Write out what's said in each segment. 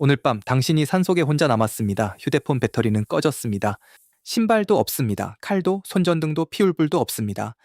오늘 밤 당신이 산속에 혼자 남았습니다. 휴대폰 배터리는 꺼졌습니다. 신발도 없습니다. 칼도 손전등도 피울 불도 없습니다.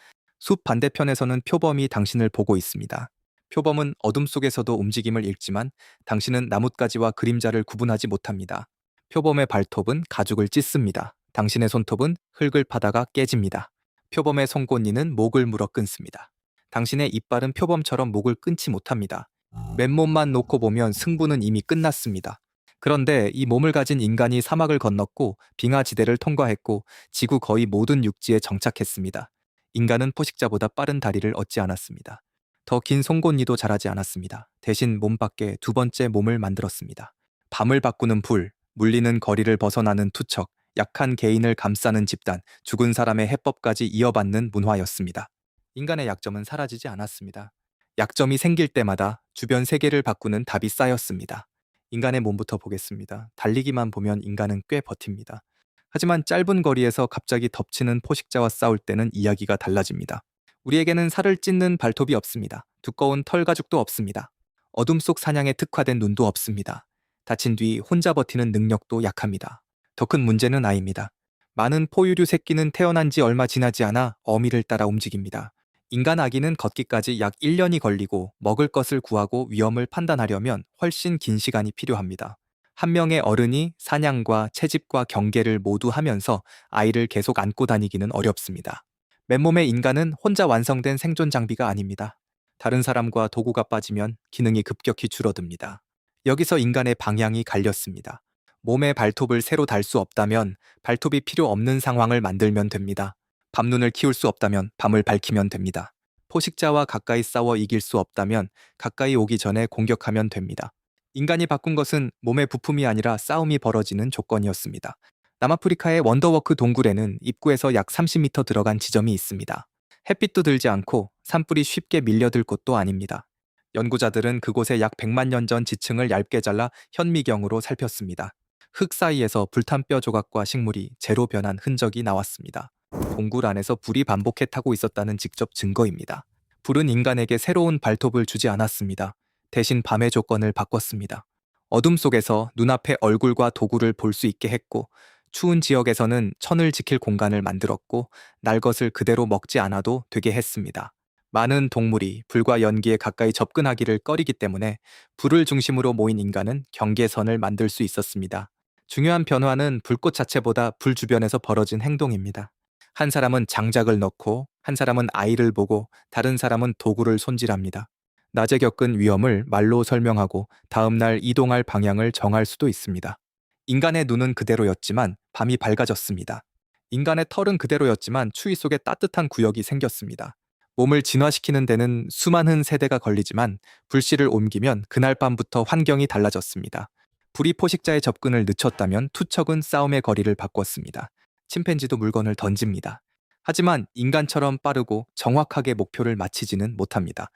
숲 반대편에서는 표범이 당신을 보고 있습니다. 표범은 어둠 속에서도 움직임을 잃지만 당신은 나뭇가지와 그림자를 구분하지 못합니다. 표범의 발톱은 가죽을 찢습니다. 당신의 손톱은 흙을 파다가 깨집니다. 표범의 송곳니는 목을 물어 끊습니다. 당신의 이빨은 표범처럼 목을 끊지 못합니다. 맨몸만 놓고 보면 승부는 이미 끝났습니다. 그런데 이 몸을 가진 인간이 사막을 건넜고 빙하지대를 통과했고 지구 거의 모든 육지에 정착했습니다. 인간은 포식자보다 빠른 다리를 얻지 않았습니다. 더 긴 송곳니도 자라지 않았습니다. 대신 몸 밖에 두 번째 몸을 만들었습니다. 밤을 바꾸는 불, 물리는 거리를 벗어나는 투척, 약한 개인을 감싸는 집단, 죽은 사람의 해법까지 이어받는 문화였습니다. 인간의 약점은 사라지지 않았습니다. 약점이 생길 때마다 주변 세계를 바꾸는 답이 쌓였습니다. 인간의 몸부터 보겠습니다. 달리기만 보면 인간은 꽤 버팁니다. 하지만 짧은 거리에서 갑자기 덮치는 포식자와 싸울 때는 이야기가 달라집니다. 우리에게는 살을 찢는 발톱이 없습니다. 두꺼운 털 가죽도 없습니다. 어둠 속 사냥에 특화된 눈도 없습니다. 다친 뒤 혼자 버티는 능력도 약합니다. 더 큰 문제는 아이입니다. 많은 포유류 새끼는 태어난 지 얼마 지나지 않아 어미를 따라 움직입니다. 인간 아기는 걷기까지 약 1년이 걸리고 먹을 것을 구하고 위험을 판단하려면 훨씬 긴 시간이 필요합니다. 한 명의 어른이 사냥과 채집과 경계를 모두 하면서 아이를 계속 안고 다니기는 어렵습니다. 맨몸의 인간은 혼자 완성된 생존 장비가 아닙니다. 다른 사람과 도구가 빠지면 기능이 급격히 줄어듭니다. 여기서 인간의 방향이 갈렸습니다. 몸에 발톱을 새로 달 수 없다면 발톱이 필요 없는 상황을 만들면 됩니다. 밤눈을 키울 수 없다면 밤을 밝히면 됩니다. 포식자와 가까이 싸워 이길 수 없다면 가까이 오기 전에 공격하면 됩니다. 인간이 바꾼 것은 몸의 부품이 아니라 싸움이 벌어지는 조건이었습니다. 남아프리카의 원더워크 동굴에는 입구에서 약 30m 들어간 지점이 있습니다. 햇빛도 들지 않고 산불이 쉽게 밀려들 곳도 아닙니다. 연구자들은 그곳에 약 100만 년 전 지층을 얇게 잘라 현미경으로 살폈습니다. 흙 사이에서 불탄 뼈 조각과 식물이 재로 변한 흔적이 나왔습니다. 동굴 안에서 불이 반복해 타고 있었다는 직접 증거입니다. 불은 인간에게 새로운 발톱을 주지 않았습니다. 대신 밤의 조건을 바꿨습니다. 어둠 속에서 눈앞에 얼굴과 도구를 볼 수 있게 했고, 추운 지역에서는 천을 지킬 공간을 만들었고, 날 것을 그대로 먹지 않아도 되게 했습니다. 많은 동물이 불과 연기에 가까이 접근하기를 꺼리기 때문에 불을 중심으로 모인 인간은 경계선을 만들 수 있었습니다. 중요한 변화는 불꽃 자체보다 불 주변에서 벌어진 행동입니다. 한 사람은 장작을 넣고, 한 사람은 아이를 보고, 다른 사람은 도구를 손질합니다. 낮에 겪은 위험을 말로 설명하고 다음 날 이동할 방향을 정할 수도 있습니다. 인간의 눈은 그대로였지만 밤이 밝아졌습니다. 인간의 털은 그대로였지만 추위 속에 따뜻한 구역이 생겼습니다. 몸을 진화시키는 데는 수많은 세대가 걸리지만 불씨를 옮기면 그날 밤부터 환경이 달라졌습니다. 불이 포식자의 접근을 늦췄다면 투척은 싸움의 거리를 바꿨습니다. 침팬지도 물건을 던집니다. 하지만 인간처럼 빠르고 정확하게 목표를 맞히지는 못합니다.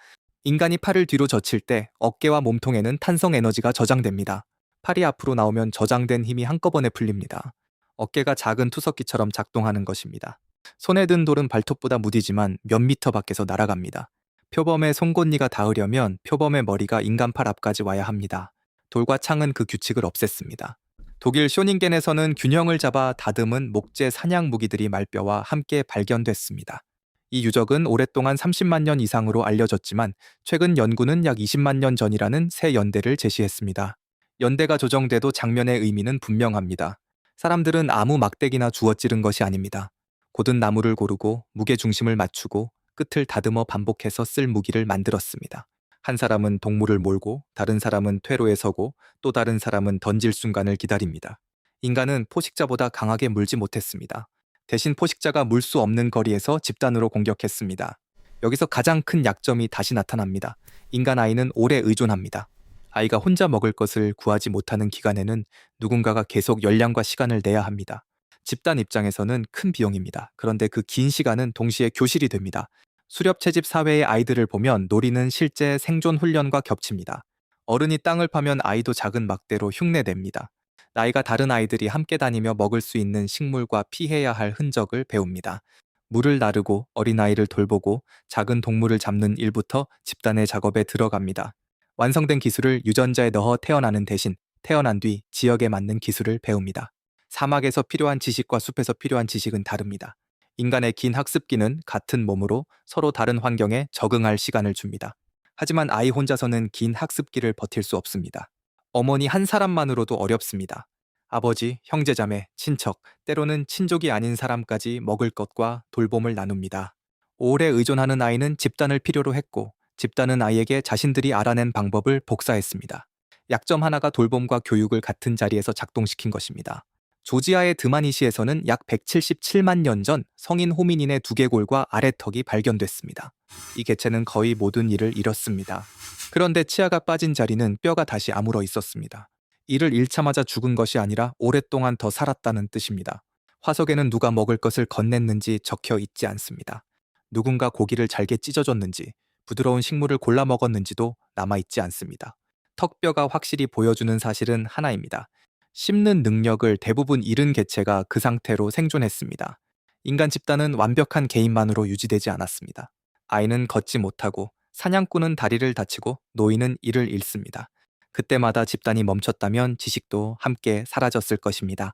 인간이 팔을 뒤로 젖힐 때 어깨와 몸통에는 탄성 에너지가 저장됩니다. 팔이 앞으로 나오면 저장된 힘이 한꺼번에 풀립니다. 어깨가 작은 투석기처럼 작동하는 것입니다. 손에 든 돌은 발톱보다 무디지만 몇 미터 밖에서 날아갑니다. 표범의 송곳니가 닿으려면 표범의 머리가 인간 팔 앞까지 와야 합니다. 돌과 창은 그 규칙을 없앴습니다. 독일 쇼닝겐에서는 균형을 잡아 다듬은 목재 사냥 무기들이 말뼈와 함께 발견됐습니다. 이 유적은 오랫동안 30만 년 이상으로 알려졌지만 최근 연구는 약 20만 년 전이라는 새 연대를 제시했습니다. 연대가 조정돼도 장면의 의미는 분명합니다. 사람들은 아무 막대기나 주워 찌른 것이 아닙니다. 곧은 나무를 고르고 무게 중심을 맞추고 끝을 다듬어 반복해서 쓸 무기를 만들었습니다. 한 사람은 동물을 몰고 다른 사람은 퇴로에 서고 또 다른 사람은 던질 순간을 기다립니다. 인간은 포식자보다 강하게 물지 못했습니다. 대신 포식자가 물 수 없는 거리에서 집단으로 공격했습니다. 여기서 가장 큰 약점이 다시 나타납니다. 인간 아이는 오래 의존합니다. 아이가 혼자 먹을 것을 구하지 못하는 기간에는 누군가가 계속 열량과 시간을 내야 합니다. 집단 입장에서는 큰 비용입니다. 그런데 그 긴 시간은 동시에 교실이 됩니다. 수렵 채집 사회의 아이들을 보면 놀이는 실제 생존 훈련과 겹칩니다. 어른이 땅을 파면 아이도 작은 막대로 흉내냅니다. 나이가 다른 아이들이 함께 다니며 먹을 수 있는 식물과 피해야 할 흔적을 배웁니다. 물을 나르고 어린아이를 돌보고 작은 동물을 잡는 일부터 집단의 작업에 들어갑니다. 완성된 기술을 유전자에 넣어 태어나는 대신 태어난 뒤 지역에 맞는 기술을 배웁니다. 사막에서 필요한 지식과 숲에서 필요한 지식은 다릅니다. 인간의 긴 학습기는 같은 몸으로 서로 다른 환경에 적응할 시간을 줍니다. 하지만 아이 혼자서는 긴 학습기를 버틸 수 없습니다. 어머니 한 사람만으로도 어렵습니다. 아버지, 형제자매, 친척, 때로는 친족이 아닌 사람까지 먹을 것과 돌봄을 나눕니다. 오래 의존하는 아이는 집단을 필요로 했고, 집단은 아이에게 자신들이 알아낸 방법을 복사했습니다. 약점 하나가 돌봄과 교육을 같은 자리에서 작동시킨 것입니다. 조지아의 드마니시에서는 약 177만 년 전 성인 호미닌의 두개골과 아래턱이 발견됐습니다. 이 개체는 거의 모든 이를 잃었습니다. 그런데 치아가 빠진 자리는 뼈가 다시 아물어 있었습니다. 이를 잃자마자 죽은 것이 아니라 오랫동안 더 살았다는 뜻입니다. 화석에는 누가 먹을 것을 건넸는지 적혀 있지 않습니다. 누군가 고기를 잘게 찢어줬는지, 부드러운 식물을 골라 먹었는지도 남아있지 않습니다. 턱뼈가 확실히 보여주는 사실은 하나입니다. 씹는 능력을 대부분 잃은 개체가 그 상태로 생존했습니다. 인간 집단은 완벽한 개인만으로 유지되지 않았습니다. 아이는 걷지 못하고, 사냥꾼은 다리를 다치고, 노인은 이를 잃습니다. 그때마다 집단이 멈췄다면 지식도 함께 사라졌을 것입니다.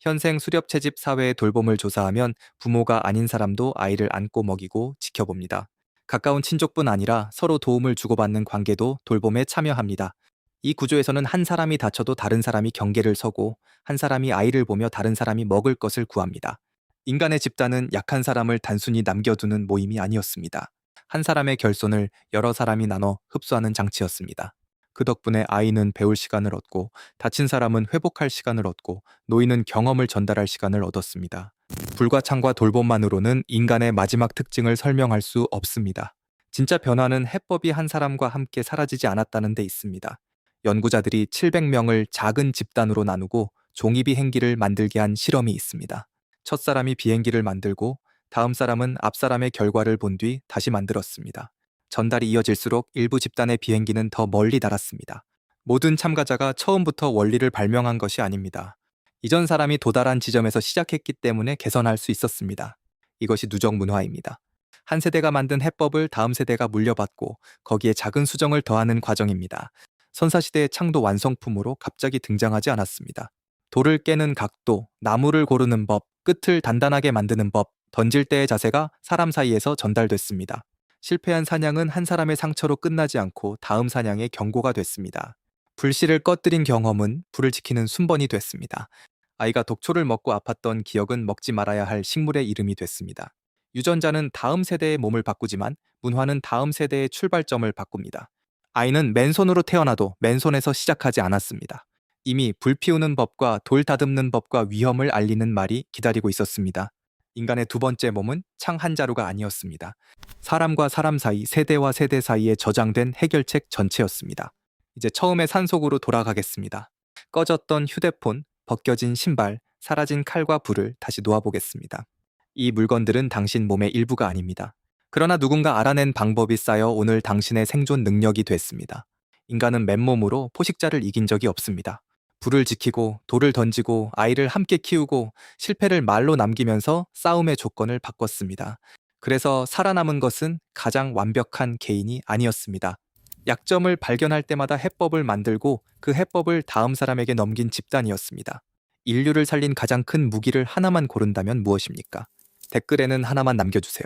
현생 수렵 채집 사회의 돌봄을 조사하면 부모가 아닌 사람도 아이를 안고 먹이고 지켜봅니다. 가까운 친족뿐 아니라 서로 도움을 주고받는 관계도 돌봄에 참여합니다. 이 구조에서는 한 사람이 다쳐도 다른 사람이 경계를 서고, 한 사람이 아이를 보며 다른 사람이 먹을 것을 구합니다. 인간의 집단은 약한 사람을 단순히 남겨두는 모임이 아니었습니다. 한 사람의 결손을 여러 사람이 나눠 흡수하는 장치였습니다. 그 덕분에 아이는 배울 시간을 얻고, 다친 사람은 회복할 시간을 얻고, 노인은 경험을 전달할 시간을 얻었습니다. 불과창과 돌봄만으로는 인간의 마지막 특징을 설명할 수 없습니다. 진짜 변화는 해법이 한 사람과 함께 사라지지 않았다는 데 있습니다. 연구자들이 700명을 작은 집단으로 나누고 종이 비행기를 만들게 한 실험이 있습니다. 첫 사람이 비행기를 만들고, 다음 사람은 앞 사람의 결과를 본 뒤 다시 만들었습니다. 전달이 이어질수록 일부 집단의 비행기는 더 멀리 날았습니다. 모든 참가자가 처음부터 원리를 발명한 것이 아닙니다. 이전 사람이 도달한 지점에서 시작했기 때문에 개선할 수 있었습니다. 이것이 누적 문화입니다. 한 세대가 만든 해법을 다음 세대가 물려받고 거기에 작은 수정을 더하는 과정입니다. 선사시대의 창도 완성품으로 갑자기 등장하지 않았습니다. 돌을 깨는 각도, 나무를 고르는 법, 끝을 단단하게 만드는 법, 던질 때의 자세가 사람 사이에서 전달됐습니다. 실패한 사냥은 한 사람의 상처로 끝나지 않고 다음 사냥의 경고가 됐습니다. 불씨를 꺼뜨린 경험은 불을 지키는 순번이 됐습니다. 아이가 독초를 먹고 아팠던 기억은 먹지 말아야 할 식물의 이름이 됐습니다. 유전자는 다음 세대의 몸을 바꾸지만 문화는 다음 세대의 출발점을 바꿉니다. 아이는 맨손으로 태어나도 맨손에서 시작하지 않았습니다. 이미 불 피우는 법과 돌 다듬는 법과 위험을 알리는 말이 기다리고 있었습니다. 인간의 두 번째 몸은 창 한 자루가 아니었습니다. 사람과 사람 사이, 세대와 세대 사이에 저장된 해결책 전체였습니다. 이제 처음의 산속으로 돌아가겠습니다. 꺼졌던 휴대폰, 벗겨진 신발, 사라진 칼과 불을 다시 놓아보겠습니다. 이 물건들은 당신 몸의 일부가 아닙니다. 그러나 누군가 알아낸 방법이 쌓여 오늘 당신의 생존 능력이 됐습니다. 인간은 맨몸으로 포식자를 이긴 적이 없습니다. 불을 지키고, 돌을 던지고, 아이를 함께 키우고, 실패를 말로 남기면서 싸움의 조건을 바꿨습니다. 그래서 살아남은 것은 가장 완벽한 개인이 아니었습니다. 약점을 발견할 때마다 해법을 만들고 그 해법을 다음 사람에게 넘긴 집단이었습니다. 인류를 살린 가장 큰 무기를 하나만 고른다면 무엇입니까? 댓글에는 하나만 남겨주세요.